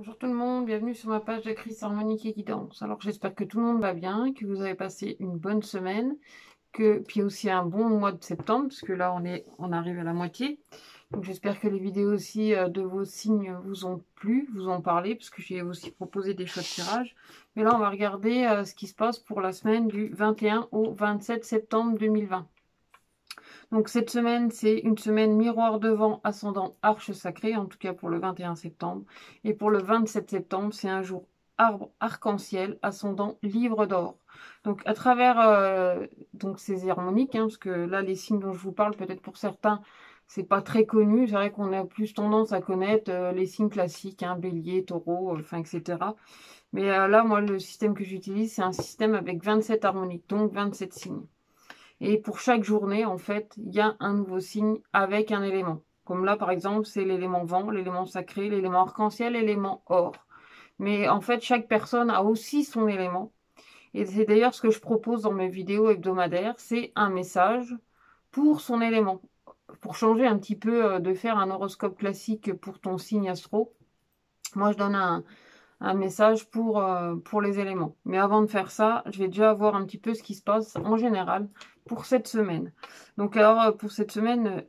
Bonjour tout le monde, bienvenue sur ma page de Chris Harmonique et Guidance. Alors j'espère que tout le monde va bien, que vous avez passé une bonne semaine, puis aussi un bon mois de septembre, parce que là on arrive à la moitié. Donc j'espère que les vidéos aussi de vos signes vous ont plu, vous ont parlé, parce que j'ai aussi proposé des choix de tirage. Mais là on va regarder ce qui se passe pour la semaine du 21 au 27 septembre 2020. Donc cette semaine, c'est une semaine miroir devant, ascendant arche sacrée, en tout cas pour le 21 septembre. Et pour le 27 septembre, c'est un jour arbre arc-en-ciel, ascendant livre d'or. Donc à travers donc ces harmoniques, parce que là les signes dont je vous parle, peut-être pour certains, c'est pas très connu. C'est vrai qu'on a plus tendance à connaître les signes classiques, bélier, taureau, enfin etc. Mais là, moi, le système que j'utilise, c'est un système avec 27 harmoniques, donc 27 signes. Et pour chaque journée, en fait, il y a un nouveau signe avec un élément. Comme là, par exemple, c'est l'élément vent, l'élément sacré, l'élément arc-en-ciel, l'élément or. Mais en fait, chaque personne a aussi son élément. Et c'est d'ailleurs ce que je propose dans mes vidéos hebdomadaires, c'est un message pour son élément. Pour changer un petit peu de faire un horoscope classique pour ton signe astro, moi je donne un message pour les éléments. Mais avant de faire ça, je vais déjà voir un petit peu ce qui se passe en général pour cette semaine. Donc alors, pour cette semaine,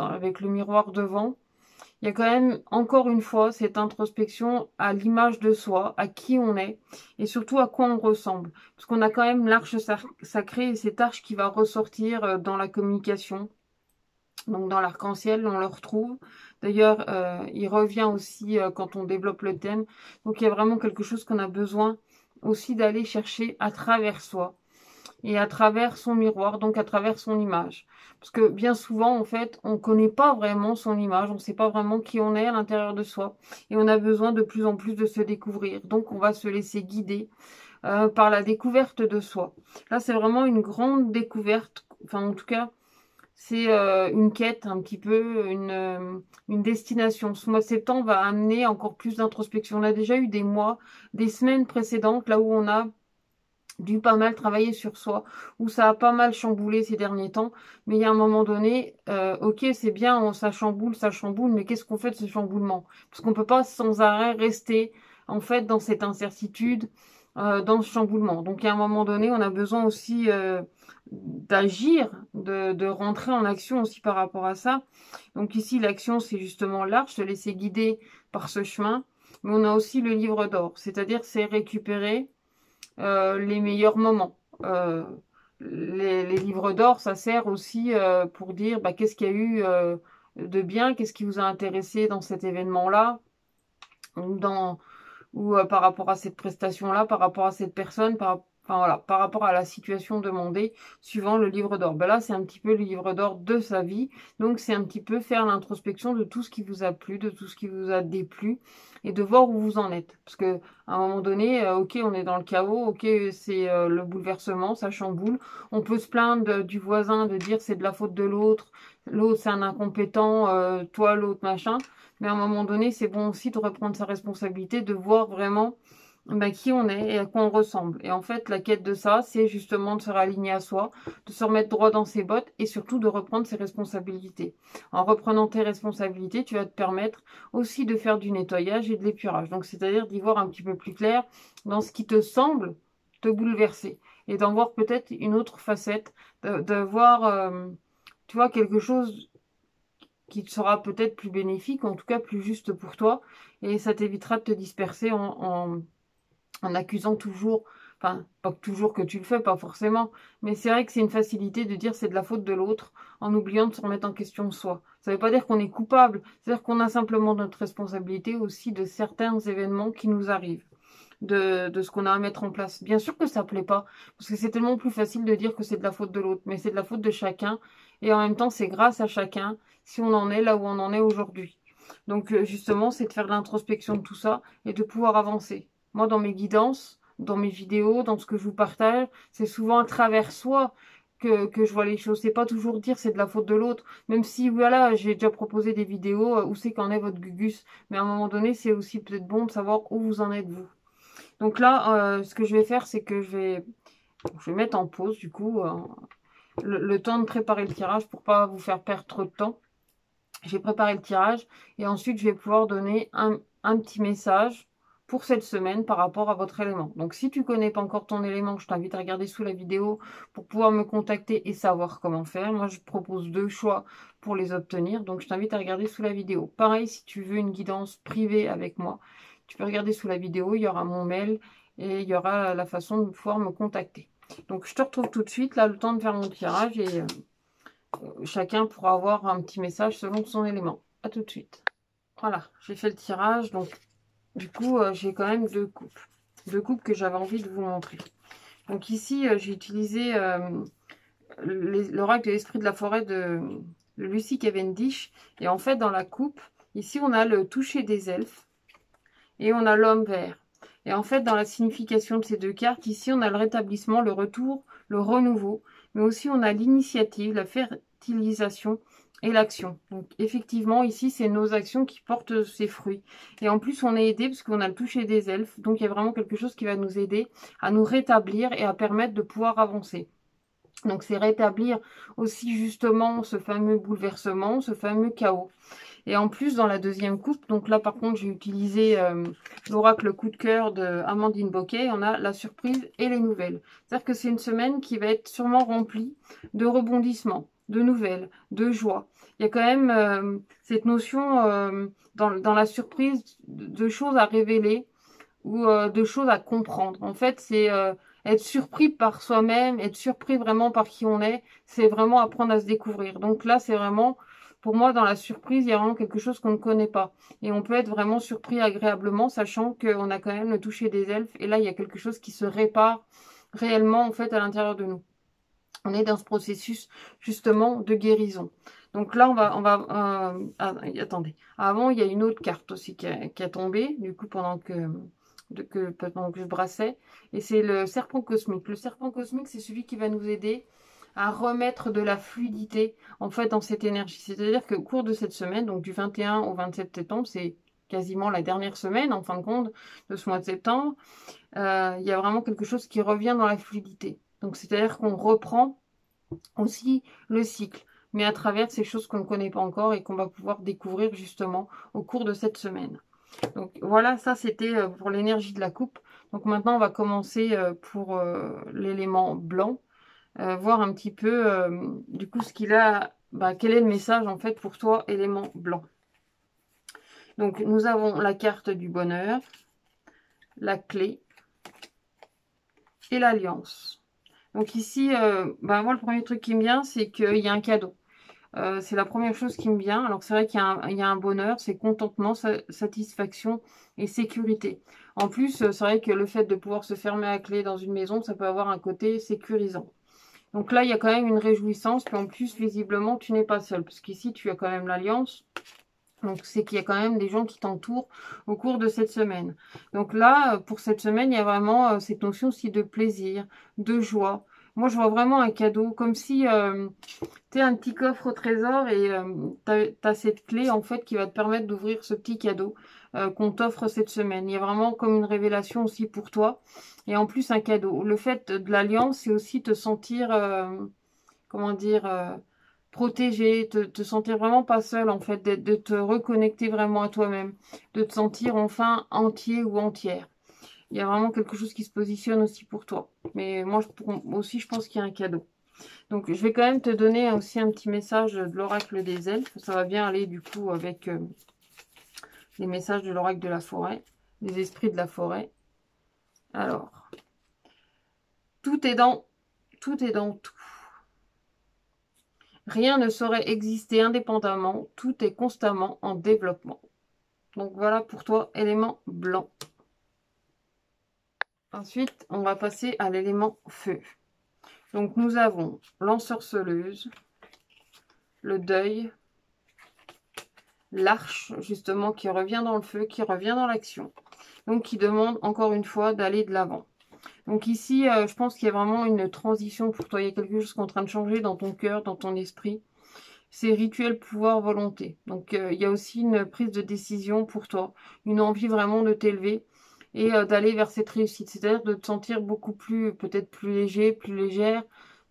avec le miroir devant, il y a quand même, encore une fois, cette introspection à l'image de soi, à qui on est, et surtout à quoi on ressemble. Parce qu'on a quand même l'arche sacrée, et cette arche qui va ressortir dans la communication. Donc dans l'arc-en-ciel, on le retrouve. D'ailleurs, il revient aussi quand on développe le thème. Donc il y a vraiment quelque chose qu'on a besoin aussi d'aller chercher à travers soi et à travers son miroir, donc à travers son image. Parce que bien souvent, en fait, on ne connaît pas vraiment son image, on ne sait pas vraiment qui on est à l'intérieur de soi. Et on a besoin de plus en plus de se découvrir. Donc on va se laisser guider par la découverte de soi. Là, c'est vraiment une grande découverte. Enfin, en tout cas, c'est une quête un petit peu, une destination. Ce mois de septembre va amener encore plus d'introspection. On a déjà eu des mois, des semaines précédentes, là où on a dû pas mal travailler sur soi, où ça a pas mal chamboulé ces derniers temps. Mais il y a un moment donné, ok, c'est bien, ça chamboule, mais qu'est-ce qu'on fait de ce chamboulement? Parce qu'on peut pas sans arrêt rester, en fait, dans cette incertitude, dans ce chamboulement. Donc, à un moment donné, on a besoin aussi d'agir, de rentrer en action aussi par rapport à ça. Donc ici, l'action, c'est justement l'arche, se laisser guider par ce chemin. Mais on a aussi le livre d'or, c'est-à-dire c'est récupérer les meilleurs moments. Les livres d'or, ça sert aussi pour dire qu'est-ce qu'il y a eu de bien, qu'est-ce qui vous a intéressé dans cet événement-là, ou par rapport à cette prestation-là, par rapport à cette personne, enfin voilà, par rapport à la situation demandée, suivant le livre d'or. Là, c'est un petit peu le livre d'or de sa vie. Donc, c'est un petit peu faire l'introspection de tout ce qui vous a plu, de tout ce qui vous a déplu, et de voir où vous en êtes. Parce que à un moment donné, ok, on est dans le chaos, ok, c'est le bouleversement, ça chamboule. On peut se plaindre du voisin, de dire c'est de la faute de l'autre c'est un incompétent, toi l'autre machin. Mais à un moment donné, c'est bon aussi de reprendre sa responsabilité, de voir vraiment qui on est et à quoi on ressemble. Et en fait, la quête de ça, c'est justement de se réaligner à soi, de se remettre droit dans ses bottes et surtout de reprendre ses responsabilités. En reprenant tes responsabilités, tu vas te permettre aussi de faire du nettoyage et de l'épurage. Donc, c'est-à-dire d'y voir un petit peu plus clair dans ce qui te semble te bouleverser et d'en voir peut-être une autre facette, de voir, tu vois, quelque chose qui te sera peut-être plus bénéfique, en tout cas plus juste pour toi, et ça t'évitera de te disperser en accusant toujours, enfin, pas toujours que tu le fais, pas forcément, mais c'est vrai que c'est une facilité de dire c'est de la faute de l'autre, en oubliant de se remettre en question soi. Ça veut pas dire qu'on est coupable, c'est-à-dire qu'on a simplement notre responsabilité aussi de certains événements qui nous arrivent. De ce qu'on a à mettre en place. Bien sûr que ça plaît pas, parce que c'est tellement plus facile de dire que c'est de la faute de l'autre, mais c'est de la faute de chacun, et en même temps c'est grâce à chacun si on en est là où on en est aujourd'hui. Donc justement, c'est de faire de l'introspection de tout ça et de pouvoir avancer. Moi, dans mes guidances, dans mes vidéos, dans ce que je vous partage, c'est souvent à travers soi que je vois les choses. C'est pas toujours dire c'est de la faute de l'autre, même si voilà, j'ai déjà proposé des vidéos où c'est qu'en est votre gugus. Mais à un moment donné, c'est aussi peut-être bon de savoir où vous en êtes vous. Donc là, ce que je vais faire, c'est que je vais mettre en pause, du coup, le temps de préparer le tirage pour pas vous faire perdre trop de temps. J'ai préparé le tirage et ensuite, je vais pouvoir donner un petit message pour cette semaine par rapport à votre élément. Donc si tu connais pas encore ton élément, je t'invite à regarder sous la vidéo pour pouvoir me contacter et savoir comment faire. Moi, je te propose 2 choix pour les obtenir, donc je t'invite à regarder sous la vidéo. Pareil, si tu veux une guidance privée avec moi, tu peux regarder sous la vidéo, il y aura mon mail et il y aura la façon de pouvoir me contacter. Donc je te retrouve tout de suite, là, le temps de faire mon tirage et chacun pourra avoir un petit message selon son élément. À tout de suite. Voilà, j'ai fait le tirage, donc du coup, j'ai quand même 2 coupes. 2 coupes que j'avais envie de vous montrer. Donc ici, j'ai utilisé l'oracle de l'esprit de la forêt de Lucy Cavendish. Et en fait, dans la coupe, ici, on a le toucher des elfes et on a l'homme vert. Et en fait, dans la signification de ces 2 cartes, ici, on a le rétablissement, le retour, le renouveau. Mais aussi, on a l'initiative, la fertilisation et l'action. Donc, effectivement, ici, c'est nos actions qui portent ces fruits. Et en plus, on est aidé parce qu'on a le toucher des elfes. Donc, il y a vraiment quelque chose qui va nous aider à nous rétablir et à permettre de pouvoir avancer. Donc, c'est rétablir aussi justement ce fameux bouleversement, ce fameux chaos. Et en plus, dans la deuxième coupe, donc là, par contre, j'ai utilisé l'oracle coup de cœur de Amandine Boquet. On a la surprise et les nouvelles. C'est-à-dire que c'est une semaine qui va être sûrement remplie de rebondissements, de nouvelles, de joie. Il y a quand même cette notion dans la surprise de choses à révéler ou de choses à comprendre. En fait, c'est être surpris par soi-même, être surpris vraiment par qui on est. C'est vraiment apprendre à se découvrir. Donc là, c'est vraiment... Pour moi, dans la surprise, il y a vraiment quelque chose qu'on ne connaît pas. Et on peut être vraiment surpris agréablement, sachant qu'on a quand même le toucher des elfes. Et là, il y a quelque chose qui se répare réellement, en fait, à l'intérieur de nous. On est dans ce processus, justement, de guérison. Donc là, attendez. Avant, il y a une autre carte aussi qui a tombé, du coup, pendant que je brassais. Et c'est le serpent cosmique. Le serpent cosmique, c'est celui qui va nous aider à remettre de la fluidité en fait dans cette énergie. C'est-à-dire qu'au cours de cette semaine, donc du 21 au 27 septembre, c'est quasiment la dernière semaine en fin de compte de ce mois de septembre, il y a vraiment quelque chose qui revient dans la fluidité. Donc c'est-à-dire qu'on reprend aussi le cycle, mais à travers ces choses qu'on ne connaît pas encore et qu'on va pouvoir découvrir justement au cours de cette semaine. Donc voilà, ça c'était pour l'énergie de la coupe. Donc maintenant on va commencer pour l'élément blanc. Voir un petit peu du coup ce qu'il a, quel est le message en fait pour toi, élément blanc. Donc nous avons la carte du bonheur, la clé et l'alliance. Donc ici, moi le premier truc qui me vient, c'est qu'il y a un cadeau. C'est la première chose qui me vient. Alors c'est vrai qu'il y a un bonheur, c'est contentement, satisfaction et sécurité. En plus, c'est vrai que le fait de pouvoir se fermer à clé dans une maison, ça peut avoir un côté sécurisant. Donc là, il y a quand même une réjouissance, puis en plus, visiblement, tu n'es pas seul, parce qu'ici, tu as quand même l'alliance. Donc, c'est qu'il y a quand même des gens qui t'entourent au cours de cette semaine. Donc là, pour cette semaine, il y a vraiment cette notion aussi de plaisir, de joie. Moi, je vois vraiment un cadeau, comme si tu es un petit coffre au trésor et tu as cette clé, en fait, qui va te permettre d'ouvrir ce petit cadeau qu'on t'offre cette semaine. Il y a vraiment comme une révélation aussi pour toi. Et en plus, un cadeau. Le fait de l'alliance, c'est aussi te sentir, comment dire, protégé, te sentir vraiment pas seul, en fait, de te reconnecter vraiment à toi-même, de te sentir enfin entier ou entière. Il y a vraiment quelque chose qui se positionne aussi pour toi. Mais moi aussi, je pense qu'il y a un cadeau. Donc, je vais quand même te donner aussi un petit message de l'oracle des elfes. Ça va bien aller, du coup, avec les messages de l'oracle de la forêt, des esprits de la forêt. Alors, tout est dans tout. Rien ne saurait exister indépendamment. Tout est constamment en développement. Donc, voilà pour toi, élément blanc. Ensuite, on va passer à l'élément feu. Donc, nous avons l'ensorceleuse, le deuil, l'arche, justement, qui revient dans le feu, qui revient dans l'action. Donc, qui demande, encore une fois, d'aller de l'avant. Donc ici, je pense qu'il y a vraiment une transition pour toi. Il y a quelque chose qui est en train de changer dans ton cœur, dans ton esprit. C'est rituel, pouvoir, volonté. Donc, il y a aussi une prise de décision pour toi. Une envie vraiment de t'élever et d'aller vers cette réussite. C'est-à-dire de te sentir beaucoup plus, peut-être plus léger, plus légère,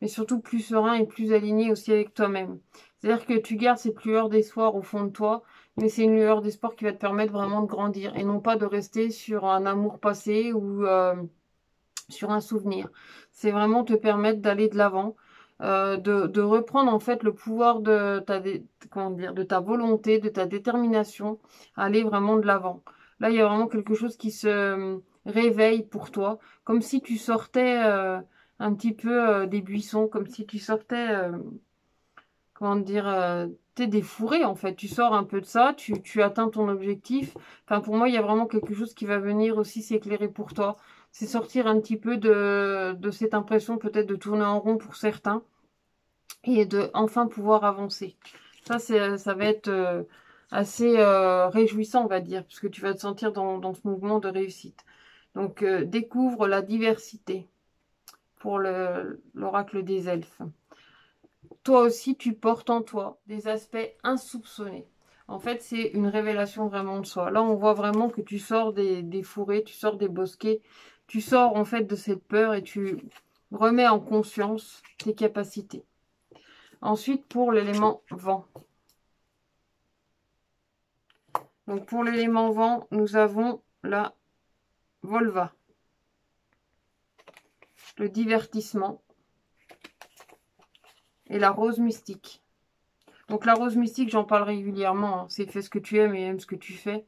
mais surtout plus serein et plus aligné aussi avec toi-même. C'est-à-dire que tu gardes cette lueur d'espoir au fond de toi, mais c'est une lueur d'espoir qui va te permettre vraiment de grandir et non pas de rester sur un amour passé ou sur un souvenir. C'est vraiment te permettre d'aller de l'avant, de reprendre en fait le pouvoir de comment dire, de ta volonté, de ta détermination, à aller vraiment de l'avant. Là, il y a vraiment quelque chose qui se réveille pour toi, comme si tu sortais un petit peu des buissons, comme si tu sortais, comment dire, t'es des fourrés en fait. Tu sors un peu de ça, tu atteins ton objectif. Enfin, pour moi, il y a vraiment quelque chose qui va venir aussi s'éclairer pour toi. C'est sortir un petit peu de cette impression peut-être de tourner en rond pour certains et de enfin pouvoir avancer. Ça va être assez réjouissant, on va dire, parce que tu vas te sentir dans ce mouvement de réussite. Donc, découvre la diversité pour l'oracle des elfes. Toi aussi, tu portes en toi des aspects insoupçonnés. En fait, c'est une révélation vraiment de soi. Là, on voit vraiment que tu sors des fourrés, tu sors des bosquets, tu sors en fait de cette peur et tu remets en conscience tes capacités. Ensuite, pour l'élément vent. Donc, pour l'élément vent, nous avons la volva, le divertissement et la rose mystique. Donc la rose mystique, j'en parle régulièrement, hein. C'est fais ce que tu aimes et aime ce que tu fais.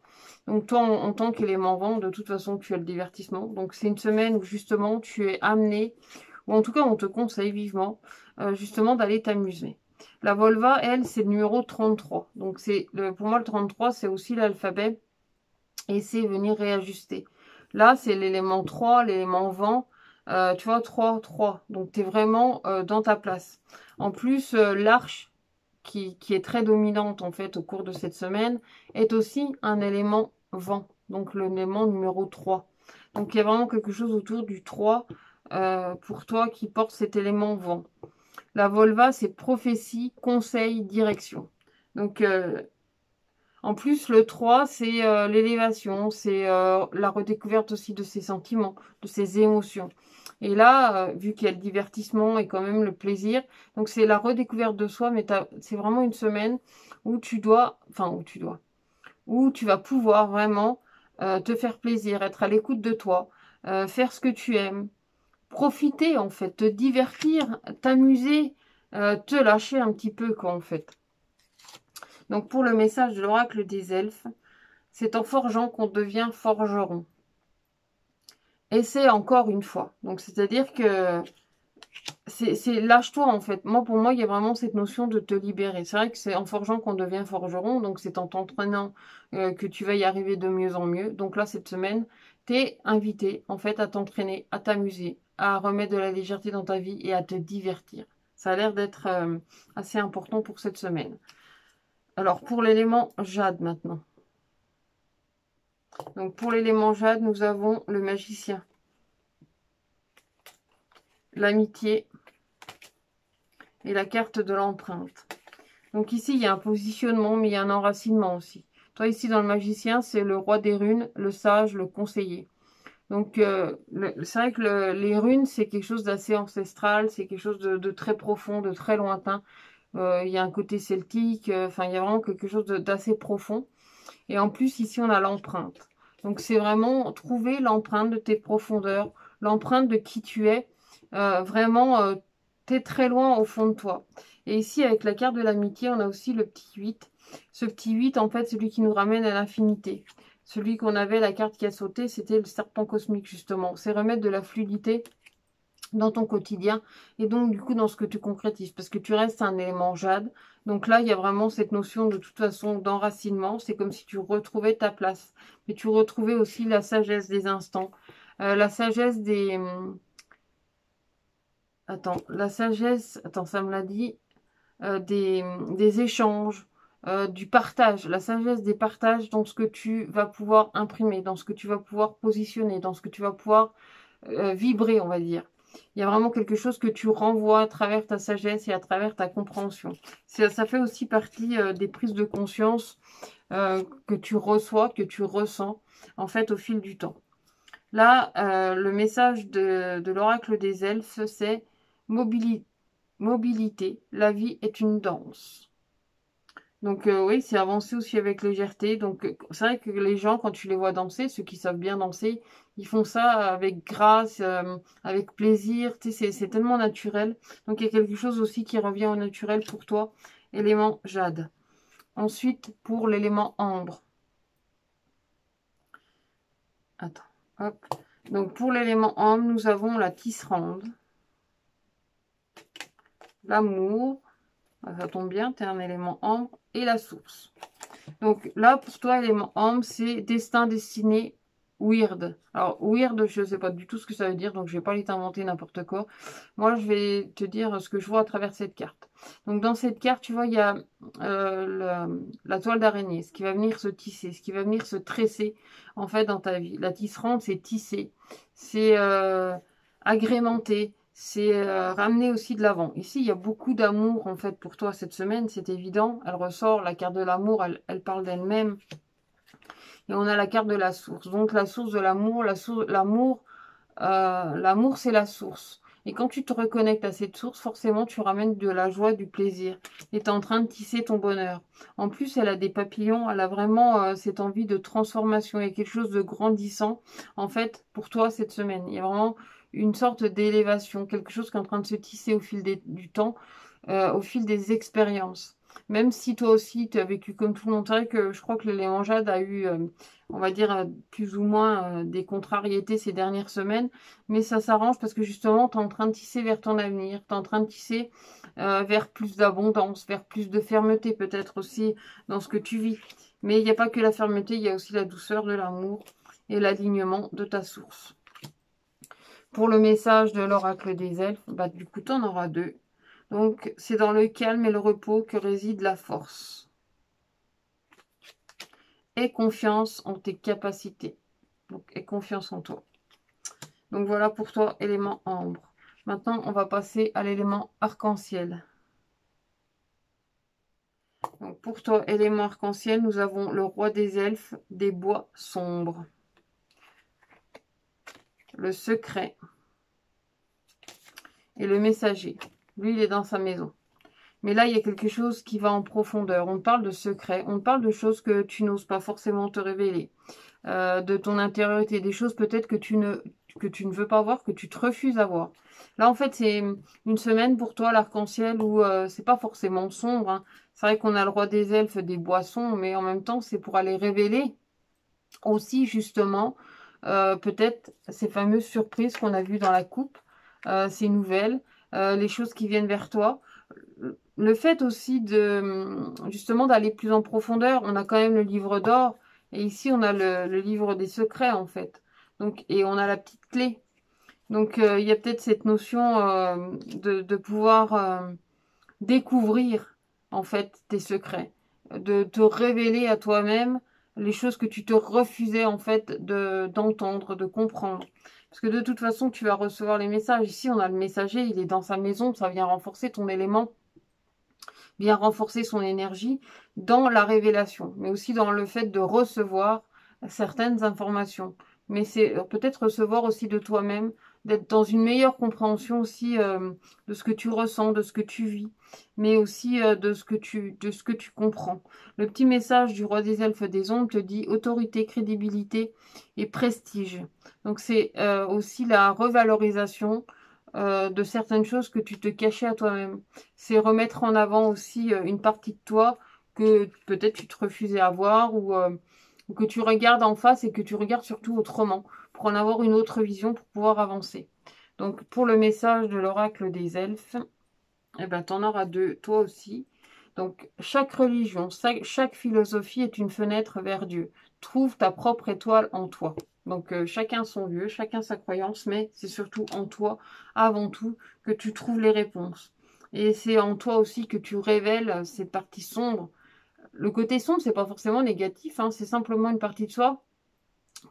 Donc toi, en tant qu'élément vent, de toute façon, tu as le divertissement. Donc c'est une semaine où justement, tu es amené, ou en tout cas, on te conseille vivement, justement, d'aller t'amuser. La Volva, elle, c'est le numéro 33. Donc pour moi, le 33, c'est aussi l'alphabet et c'est venir réajuster. Là, c'est l'élément 3, l'élément vent. Tu vois, 3, 3. Donc tu es vraiment dans ta place. En plus, l'arche, qui est très dominante en fait au cours de cette semaine, est aussi un élément vent, donc l'élément numéro 3. Donc il y a vraiment quelque chose autour du 3 pour toi qui porte cet élément vent. La Volva, c'est prophétie, conseil, direction. Donc en plus, le 3, c'est l'élévation, c'est la redécouverte aussi de ses sentiments, de ses émotions. Et là, vu qu'il y a le divertissement et quand même le plaisir, donc c'est la redécouverte de soi, mais c'est vraiment une semaine où où tu vas pouvoir vraiment te faire plaisir, être à l'écoute de toi, faire ce que tu aimes, profiter en fait, te divertir, t'amuser, te lâcher un petit peu quoi en fait. Donc pour le message de l'oracle des elfes, c'est en forgeant qu'on devient forgeron. Et c'est encore une fois. Donc c'est-à-dire que c'est lâche-toi en fait. Pour moi, il y a vraiment cette notion de te libérer. C'est vrai que c'est en forgeant qu'on devient forgeron. Donc c'est en t'entraînant que tu vas y arriver de mieux en mieux. Donc là, cette semaine, t'es invité en fait à t'entraîner, à t'amuser, à remettre de la légèreté dans ta vie et à te divertir. Ça a l'air d'être assez important pour cette semaine. Alors pour l'élément jade maintenant. Donc pour l'élément jade, nous avons le magicien, l'amitié et la carte de l'empreinte. Donc ici, il y a un positionnement, mais il y a un enracinement aussi. Toi, ici, dans le magicien, c'est le roi des runes, le sage, le conseiller. Donc, c'est vrai que les runes, c'est quelque chose d'assez ancestral, c'est quelque chose de très profond, de très lointain. Il y a un côté celtique, enfin, il y a vraiment quelque chose d'assez profond. Et en plus, ici, on a l'empreinte. Donc, c'est vraiment trouver l'empreinte de tes profondeurs, l'empreinte de qui tu es. Vraiment, tu es très loin au fond de toi. Et ici, avec la carte de l'amitié, on a aussi le petit 8. Ce petit 8, en fait, c'est celui qui nous ramène à l'infinité. Celui qu'on avait, la carte qui a sauté, c'était le serpent cosmique, justement. C'est remettre de la fluidité dans ton quotidien et donc du coup dans ce que tu concrétises parce que tu restes un élément jade. Donc là, il y a vraiment cette notion de toute façon d'enracinement. C'est comme si tu retrouvais ta place. Mais tu retrouvais aussi la sagesse des instants. La sagesse des... la sagesse... Attends, ça me l'a dit. Des échanges, du partage. La sagesse des partages dans ce que tu vas pouvoir imprimer, dans ce que tu vas pouvoir positionner, dans ce que tu vas pouvoir vibrer, on va dire. Il y a vraiment quelque chose que tu renvoies à travers ta sagesse et à travers ta compréhension. Ça fait aussi partie des prises de conscience que tu reçois, que tu ressens, en fait, au fil du temps. Là, le message de l'oracle des elfes, c'est mobilité. La vie est une danse. Donc oui, c'est avancer aussi avec légèreté. Donc c'est vrai que les gens, quand tu les vois danser, ceux qui savent bien danser, ils font ça avec grâce, avec plaisir. Tu sais, c'est tellement naturel. Donc il y a quelque chose aussi qui revient au naturel pour toi. Élément jade. Ensuite, pour l'élément ambre. Attends, hop. Donc pour l'élément ambre, nous avons la tisserande, l'amour. Ah, ça tombe bien, tu es un élément ambre. Et la source. Donc là, pour toi, élément ambre, c'est destin, destiné, weird. Alors, weird, je ne sais pas du tout ce que ça veut dire, donc je ne vais pas aller t'inventer n'importe quoi. Moi, je vais te dire ce que je vois à travers cette carte. Donc, dans cette carte, tu vois, il y a la toile d'araignée, ce qui va venir se tisser, ce qui va venir se tresser, en fait, dans ta vie. La tisserande, c'est tisser, c'est agrémenter, c'est ramener aussi de l'avant. Ici, il y a beaucoup d'amour, en fait, pour toi cette semaine, c'est évident. Elle ressort, la carte de l'amour, elle parle d'elle-même. Et on a la carte de la source. Donc, la source de l'amour, l'amour, c'est la source. Et quand tu te reconnectes à cette source, forcément, tu ramènes de la joie, du plaisir. Et tu es en train de tisser ton bonheur. En plus, elle a des papillons. Elle a vraiment cette envie de transformation. Il y a quelque chose de grandissant, en fait, pour toi, cette semaine. Il y a vraiment une sorte d'élévation. Quelque chose qui est en train de se tisser au fil du temps, au fil des expériences. Même si toi aussi, tu as vécu comme tout le monde. C'est vrai que je crois que l'élément jade a eu, on va dire, plus ou moins des contrariétés ces dernières semaines. Mais ça s'arrange parce que justement, tu es en train de tisser vers ton avenir. Tu es en train de tisser vers plus d'abondance, vers plus de fermeté peut-être aussi dans ce que tu vis. Mais il n'y a pas que la fermeté, il y a aussi la douceur de l'amour et l'alignement de ta source. Pour le message de l'oracle des elfes, bah, du coup, tu en auras deux. Donc, c'est dans le calme et le repos que réside la force. Aie confiance en tes capacités. Donc, aie confiance en toi. Donc, voilà pour toi, élément ambre. Maintenant, on va passer à l'élément arc-en-ciel. Donc, pour toi, élément arc-en-ciel, nous avons le roi des elfes des bois sombres. Le secret. Et le messager. Lui, il est dans sa maison. Mais là, il y a quelque chose qui va en profondeur. On parle de secrets, on parle de choses que tu n'oses pas forcément te révéler. De ton intériorité, des choses peut-être que tu ne veux pas voir, que tu te refuses à voir. Là, en fait, c'est une semaine pour toi, l'arc-en-ciel, où c'est pas forcément sombre. Hein. C'est vrai qu'on a le roi des elfes, des boissons, mais en même temps, c'est pour aller révéler aussi, justement, peut-être ces fameuses surprises qu'on a vues dans la coupe, ces nouvelles, les choses qui viennent vers toi. Le fait aussi de justement d'aller plus en profondeur, on a quand même le livre d'or et ici on a le livre des secrets en fait. Donc et on a la petite clé. Donc il y a peut-être cette notion de pouvoir découvrir en fait tes secrets, de te révéler à toi-même les choses que tu te refusais en fait d'entendre, de comprendre. Parce que de toute façon, tu vas recevoir les messages. Ici, on a le messager, il est dans sa maison, ça vient renforcer ton élément, bien renforcer son énergie dans la révélation, mais aussi dans le fait de recevoir certaines informations. Mais c'est peut-être recevoir aussi de toi-même, d'être dans une meilleure compréhension aussi de ce que tu ressens, de ce que tu vis, mais aussi de ce que tu comprends. Le petit message du roi des elfes des ombres te dit autorité, crédibilité et prestige. Donc c'est aussi la revalorisation de certaines choses que tu te cachais à toi-même. C'est remettre en avant aussi une partie de toi que peut-être tu te refusais à voir ou que tu regardes en face et que tu regardes surtout autrement pour en avoir une autre vision pour pouvoir avancer. Donc pour le message de l'oracle des elfes, eh ben, tu en auras deux, toi aussi. Donc chaque religion, chaque philosophie est une fenêtre vers Dieu. Trouve ta propre étoile en toi. Donc chacun son Dieu, chacun sa croyance, mais c'est surtout en toi, avant tout, que tu trouves les réponses. Et c'est en toi aussi que tu révèles cette partie sombre. Le côté sombre, c'est pas forcément négatif, hein, c'est simplement une partie de soi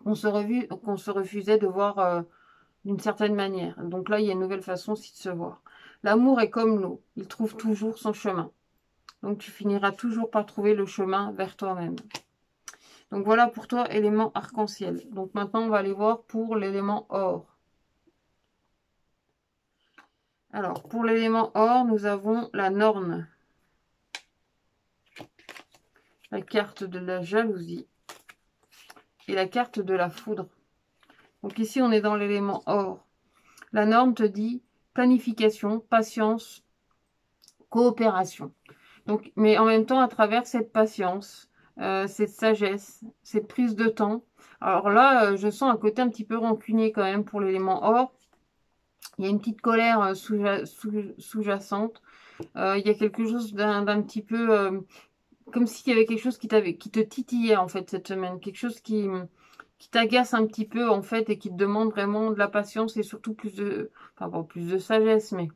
qu'on se refusait de voir d'une certaine manière. Donc là, il y a une nouvelle façon aussi de se voir. L'amour est comme l'eau, il trouve toujours son chemin. Donc tu finiras toujours par trouver le chemin vers toi-même. Donc voilà pour toi, élément arc-en-ciel. Donc maintenant, on va aller voir pour l'élément or. Alors, pour l'élément or, nous avons la norne. la carte de la jalousie et la carte de la foudre. Donc ici, on est dans l'élément or. La norme te dit planification, patience, coopération. Donc, mais en même temps, à travers cette patience, cette sagesse, cette prise de temps. Alors là, je sens un côté un petit peu rancunier quand même pour l'élément or. Il y a une petite colère sous-jacente. Il y a quelque chose d'un petit peu comme s'il y avait quelque chose qui te titillait en fait cette semaine, quelque chose qui t'agace un petit peu en fait et qui te demande vraiment de la patience et surtout enfin bon, plus de sagesse, mais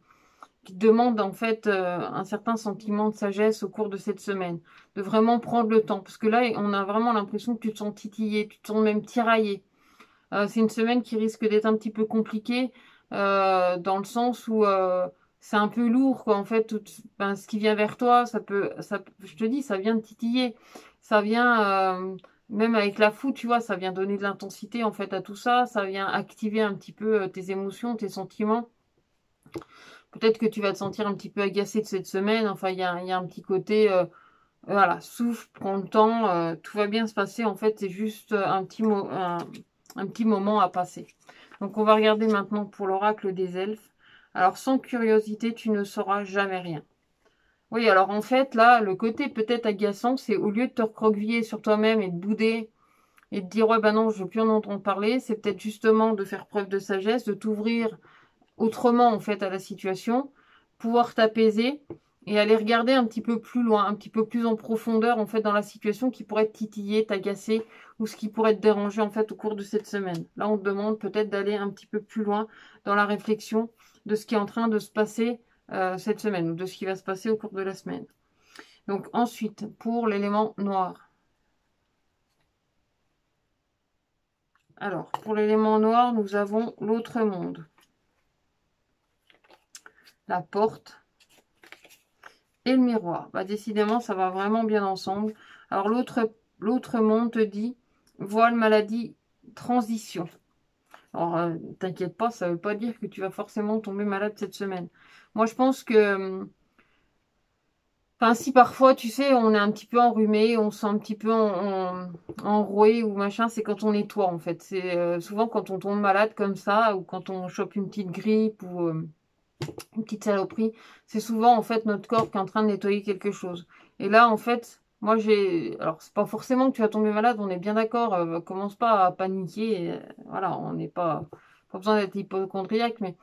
qui te demande en fait un certain sentiment de sagesse au cours de cette semaine, de vraiment prendre le temps, parce que là on a vraiment l'impression que tu te sens titillé, tu te sens même tiraillé. C'est une semaine qui risque d'être un petit peu compliquée dans le sens où c'est un peu lourd, quoi. En fait, ben, ce qui vient vers toi, je te dis, ça vient de titiller. Ça vient, même avec la foudre, tu vois, ça vient donner de l'intensité en fait à tout ça. Ça vient activer un petit peu tes émotions, tes sentiments. Peut-être que tu vas te sentir un petit peu agacé de cette semaine. Enfin, il y a un petit côté, voilà, souffle, prends le temps, tout va bien se passer. En fait, c'est juste un petit moment à passer. Donc, on va regarder maintenant pour l'oracle des elfes. Alors, sans curiosité, tu ne sauras jamais rien. Oui, alors en fait, là, le côté peut-être agaçant, c'est au lieu de te recroqueviller sur toi-même et de bouder et de dire, ouais, bah non, je veux plus en entendre parler, c'est peut-être justement de faire preuve de sagesse, de t'ouvrir autrement en fait à la situation, pouvoir t'apaiser et aller regarder un petit peu plus loin, un petit peu plus en profondeur en fait dans la situation qui pourrait te titiller, t'agacer ou ce qui pourrait te déranger en fait au cours de cette semaine. Là, on te demande peut-être d'aller un petit peu plus loin dans la réflexion de ce qui est en train de se passer cette semaine ou de ce qui va se passer au cours de la semaine. Donc ensuite, pour l'élément noir. Alors, pour l'élément noir, nous avons l'autre monde. La porte et le miroir. Bah, décidément, ça va vraiment bien ensemble. Alors, l'autre monde te dit voile, maladie, transition. Alors, t'inquiète pas, ça ne veut pas dire que tu vas forcément tomber malade cette semaine. Moi, je pense que, enfin, si parfois, tu sais, on est un petit peu enrhumé, on se sent un petit peu enroué ou machin, c'est quand on nettoie, en fait. C'est souvent quand on tombe malade comme ça, ou quand on chope une petite grippe, ou une petite saloperie, c'est souvent en fait notre corps qui est en train de nettoyer quelque chose. Et là, en fait, moi alors c'est pas forcément que tu vas tomber malade, on est bien d'accord, commence pas à paniquer, voilà, on n'est pas besoin d'être hypochondriaque, mais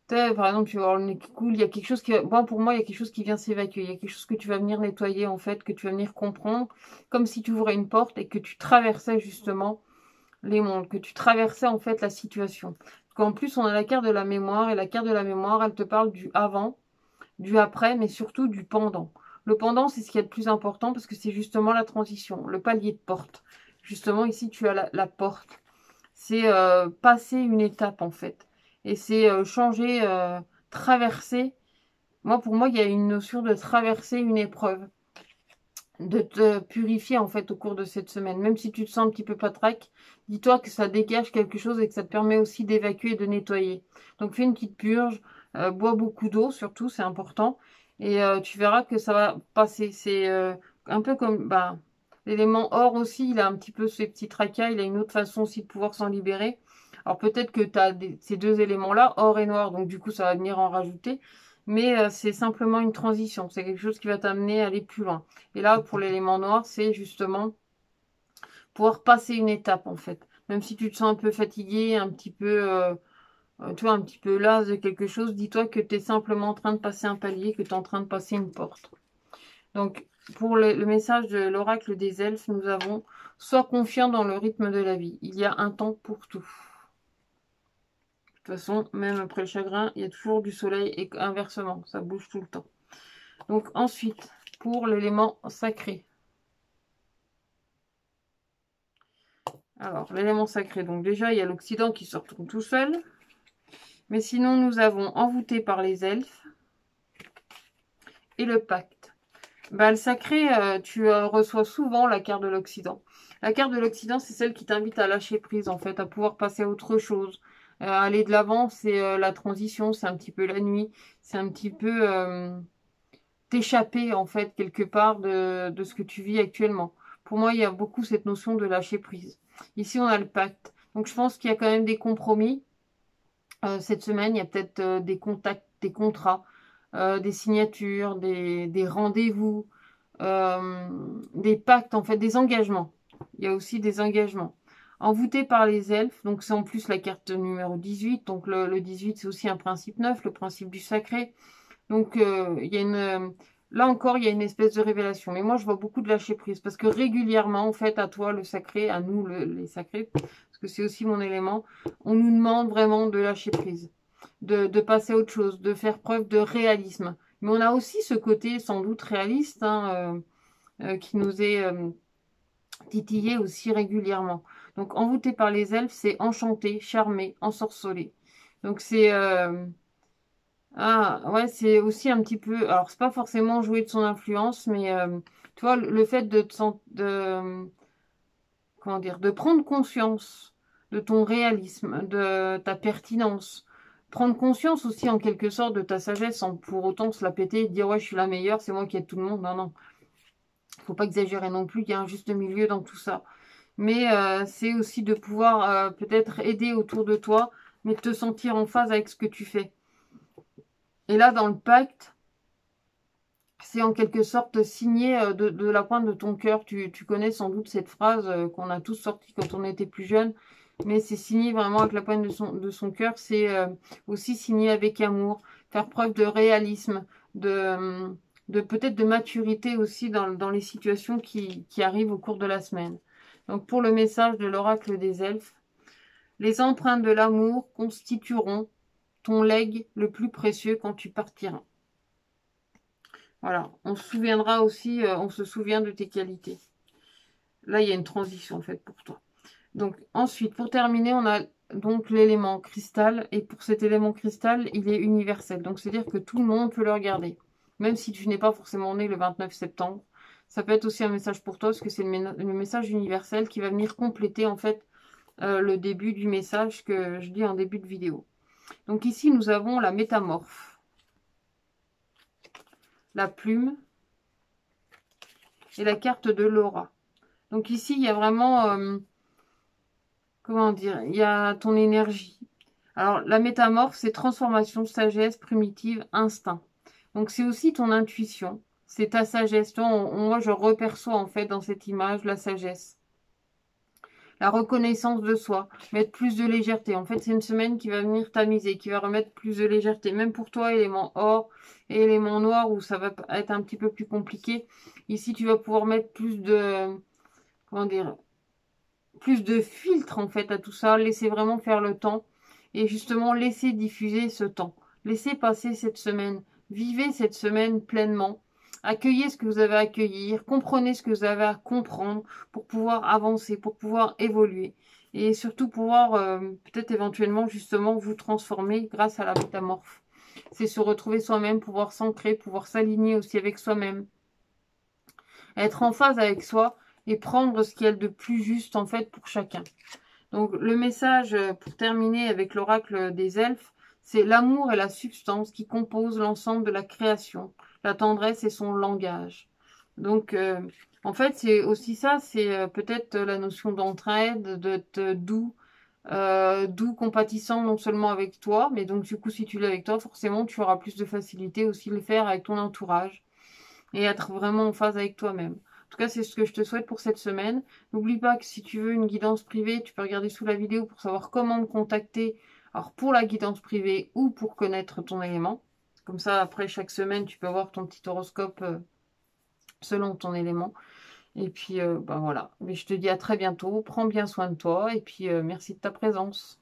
tu sais, par exemple, tu vas avoir le nez qui coule, il y a quelque chose bon, pour moi, il y a quelque chose qui vient s'évacuer, il y a quelque chose que tu vas venir nettoyer en fait, que tu vas venir comprendre, comme si tu ouvrais une porte et que tu traversais justement les mondes, que tu traversais en fait la situation. En plus, on a la carte de la mémoire, et la carte de la mémoire, elle te parle du avant, du après, mais surtout du pendant. Le pendant, c'est ce qui est le plus important parce que c'est justement la transition, le palier de porte. Justement, ici, tu as la porte. C'est passer une étape, en fait. Et c'est changer, traverser. Pour moi, il y a une notion de traverser une épreuve, de te purifier en fait au cours de cette semaine. Même si tu te sens un petit peu patraque, dis-toi que ça dégage quelque chose et que ça te permet aussi d'évacuer et de nettoyer. Donc fais une petite purge, bois beaucoup d'eau surtout, c'est important. Et tu verras que ça va passer. C'est un peu comme l'élément or aussi, il a un petit peu ces petits tracas, il a une autre façon aussi de pouvoir s'en libérer. Alors peut-être que tu as ces deux éléments-là, or et noir, donc du coup ça va venir en rajouter. Mais c'est simplement une transition, c'est quelque chose qui va t'amener à aller plus loin. Et là, pour l'élément noir, c'est justement pouvoir passer une étape, en fait. Même si tu te sens un peu fatigué, un petit peu, tu vois, un petit peu las de quelque chose, dis-toi que tu es simplement en train de passer un palier, que tu es en train de passer une porte. Donc, pour le message de l'oracle des elfes, nous avons « Sois confiant dans le rythme de la vie. Il y a un temps pour tout. » De toute façon, même après le chagrin, il y a toujours du soleil et inversement, ça bouge tout le temps. Donc ensuite, pour l'élément sacré. Alors, l'élément sacré, donc déjà, il y a l'Occident qui se retrouve tout seul. Mais sinon, nous avons envoûté par les elfes et le pacte. Le sacré, tu reçois souvent la carte de l'Occident. La carte de l'Occident, c'est celle qui t'invite à lâcher prise, en fait, à pouvoir passer à autre chose. Aller de l'avant, c'est la transition, c'est un petit peu la nuit, c'est un petit peu... t'échapper en fait quelque part de ce que tu vis actuellement. Pour moi, il y a beaucoup cette notion de lâcher prise. Ici, on a le pacte. Donc, je pense qu'il y a quand même des compromis. Cette semaine, il y a peut-être des contacts, des contrats, des signatures, des rendez-vous, des pactes, en fait, des engagements. Il y a aussi des engagements. Envoûté par les elfes, donc c'est en plus la carte numéro 18. Donc le 18, c'est aussi un principe neuf, le principe du sacré. Donc il y a là encore, il y a une espèce de révélation. Mais moi, je vois beaucoup de lâcher prise parce que régulièrement, en fait, à toi le sacré, à nous les sacrés, parce que c'est aussi mon élément, on nous demande vraiment de lâcher prise, de passer à autre chose, de faire preuve de réalisme. Mais on a aussi ce côté sans doute réaliste hein, qui nous est titillé aussi régulièrement. Donc envoûté par les elfes, c'est enchanté, charmé, ensorcelé. Donc c'est ah, ouais, c'est aussi un petit peu. Alors, c'est pas forcément jouer de son influence, mais tu vois, le fait comment dire, de prendre conscience de ton réalisme, de ta pertinence, prendre conscience aussi en quelque sorte de ta sagesse, sans pour autant se la péter et dire ouais, je suis la meilleure, c'est moi qui aide tout le monde. Non, non, faut pas exagérer non plus. Il y a un juste milieu dans tout ça. Mais c'est aussi de pouvoir peut-être aider autour de toi, mais de te sentir en phase avec ce que tu fais. Et là, dans le pacte, c'est en quelque sorte signé de la pointe de ton cœur. Tu connais sans doute cette phrase qu'on a tous sortie quand on était plus jeune, mais c'est signé vraiment avec la pointe de son cœur. C'est aussi signé avec amour, faire preuve de réalisme, de peut-être de maturité aussi dans les situations qui arrivent au cours de la semaine. Donc pour le message de l'oracle des elfes, les empreintes de l'amour constitueront ton legs le plus précieux quand tu partiras. Voilà, on se souviendra aussi, on se souvient de tes qualités. Là, il y a une transition en fait pour toi. Donc ensuite, pour terminer, on a donc l'élément cristal. Et pour cet élément cristal, il est universel. Donc c'est-à-dire que tout le monde peut le regarder. Même si tu n'es pas forcément né le 29 septembre. Ça peut être aussi un message pour toi, parce que c'est le message universel qui va venir compléter en fait le début du message que je dis en début de vidéo. Donc ici, nous avons la métamorphe, la plume et la carte de l'aura. Donc ici, il y a vraiment, comment dire, il y a ton énergie. Alors, la métamorphe, c'est transformation, sagesse, primitive, instinct. Donc, c'est aussi ton intuition, c'est ta sagesse. Moi, je reperçois en fait dans cette image la sagesse. La reconnaissance de soi, mettre plus de légèreté. En fait, c'est une semaine qui va venir tamiser, qui va remettre plus de légèreté. Même pour toi, élément or et élément noir, où ça va être un petit peu plus compliqué. Ici, tu vas pouvoir mettre plus de, comment dire, plus de filtre en fait à tout ça, laisser vraiment faire le temps et justement laisser diffuser ce temps. Laissez passer cette semaine, vivez cette semaine pleinement, accueillez ce que vous avez à accueillir, comprenez ce que vous avez à comprendre pour pouvoir avancer, pour pouvoir évoluer et surtout pouvoir peut-être éventuellement justement vous transformer grâce à la métamorphe. C'est se retrouver soi-même, pouvoir s'ancrer, pouvoir s'aligner aussi avec soi-même, être en phase avec soi et prendre ce qu'il y a de plus juste en fait pour chacun. Donc le message pour terminer avec l'oracle des elfes, c'est l'amour et la substance qui composent l'ensemble de la création. La tendresse et son langage. Donc en fait c'est aussi ça, c'est peut-être la notion d'entraide, d'être doux, doux, compatissant non seulement avec toi, mais donc du coup si tu l'es avec toi, forcément tu auras plus de facilité aussi de le faire avec ton entourage et être vraiment en phase avec toi-même. En tout cas, c'est ce que je te souhaite pour cette semaine. N'oublie pas que si tu veux une guidance privée, tu peux regarder sous la vidéo pour savoir comment me contacter. Alors pour la guidance privée ou pour connaître ton élément. Comme ça, après chaque semaine, tu peux avoir ton petit horoscope selon ton élément. Et puis, ben voilà. Mais je te dis à très bientôt. Prends bien soin de toi. Et puis, merci de ta présence.